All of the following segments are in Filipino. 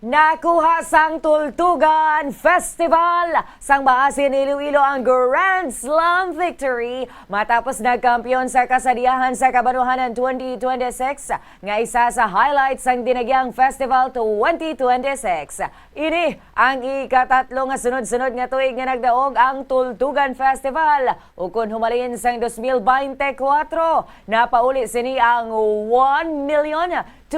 Nakuha sang Tultugan Festival sang Maasin, Iloilo ang Grand Slam victory matapos nagkampiyon sa Kasadyahan sa Kabanwahanan 2026 nga isa sa highlights sang Dinagyang Festival 2026. Ini ang ikatatlo nga sunod-sunod nga tuig nga nagdaog ang Tultugan Festival ug kun humalin sang 2024 napauli sini ang 1,200,000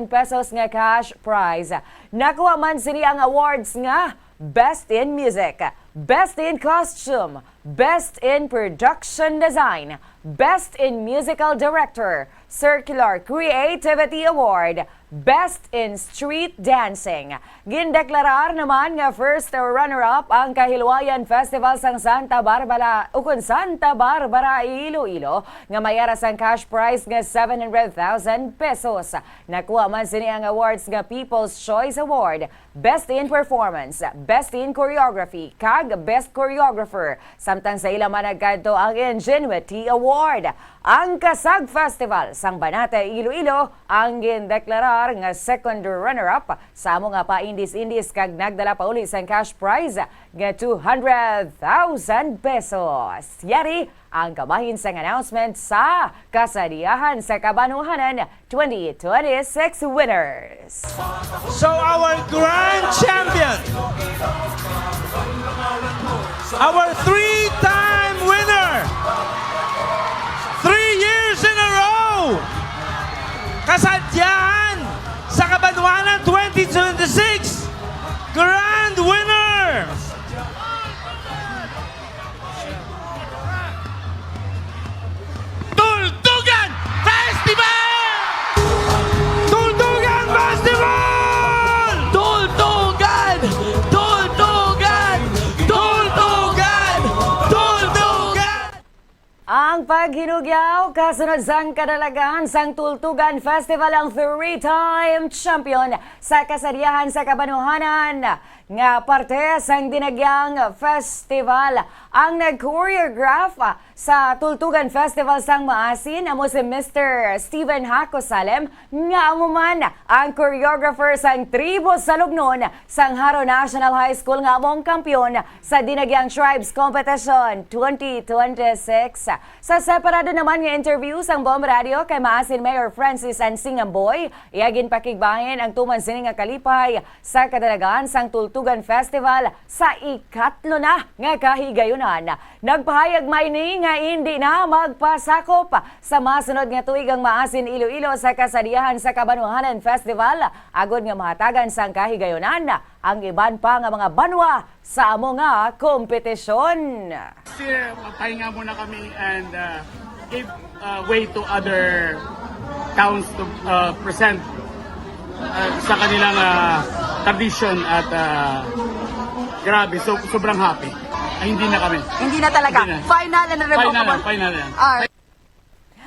pesos nga cash prize. Nakuha man sini ang awards nga Best in Music, Best in Costume, Best in Production Design, Best in Musical Director, Circular Creativity Award, Best in Street Dancing. Gindeklarar naman nga first runner-up ang Kahilwayan Festival sang Santa Barbara Iloilo nga mayara sang cash prize nga 700,000 pesos. Nakuha man sini ang awards nga People's Choice Award, Best in Performance, Best in Choreography, kag Best Choreographer. Samtang sa ila man nagkadto ang Ingenuity Award. Ang Kasag Festival sang Banate, Iloilo ang gindeklarar nga second runner-up sa amo nga pa-indis kag nagdala pa uli sang cash prize nga 200,000 pesos. Yari ang kamahin sang announcement sa Kasadyahan sa Kabanwahanan 2026 winners. So our grand champion, our three-time winner, 3 years in a row, Kasadyahan sa Kabanwahanan 2026 grand winner, Tultugan Festival! Tultugan Festival! Tultugan! Tultugan! Tultugan! Tultugan! Ang paghinugyaw kasunod sang kadalagan sang Tultugan Festival ang three-time champion sa Kasadyahan sa Kabanwahanan nga parte sang Dinagyang Festival. Ang nag-choreograph sa Tultugan Festival sang Maasin amo si Mr. Steven Hacosalem nga amo man ang choreographer sang tribo sa Lugnon sang Haro National High School nga among kampiyon sa Dinagyang Tribes Competition 2026. Sa separado naman nga interview sang Bomb Radio kay Maasin Mayor Francis Ansingamboy, iyagin pakigbahin ang tuman sini nga kalipay sa kadalagan sang Tultugan Festival sa ikatlo na nga kahigayunan. Nagpahayag may ni nga hindi na magpasakop sa masunod nga tuig ang Maasin Iloilo sa Kasadyahan sa Kabanwahanan Festival agod nga mahatagan sang kahigayunan ang iban pa nga mga banwa sa amo nga kompetisyon. Still, pahinga muna kami and give way to other towns to present sa kanilang tradition at grabe, sobrang happy. Ay, hindi na kami. Hindi na talaga. Hindi na. Final and irrevocable. Final na yan. Alright.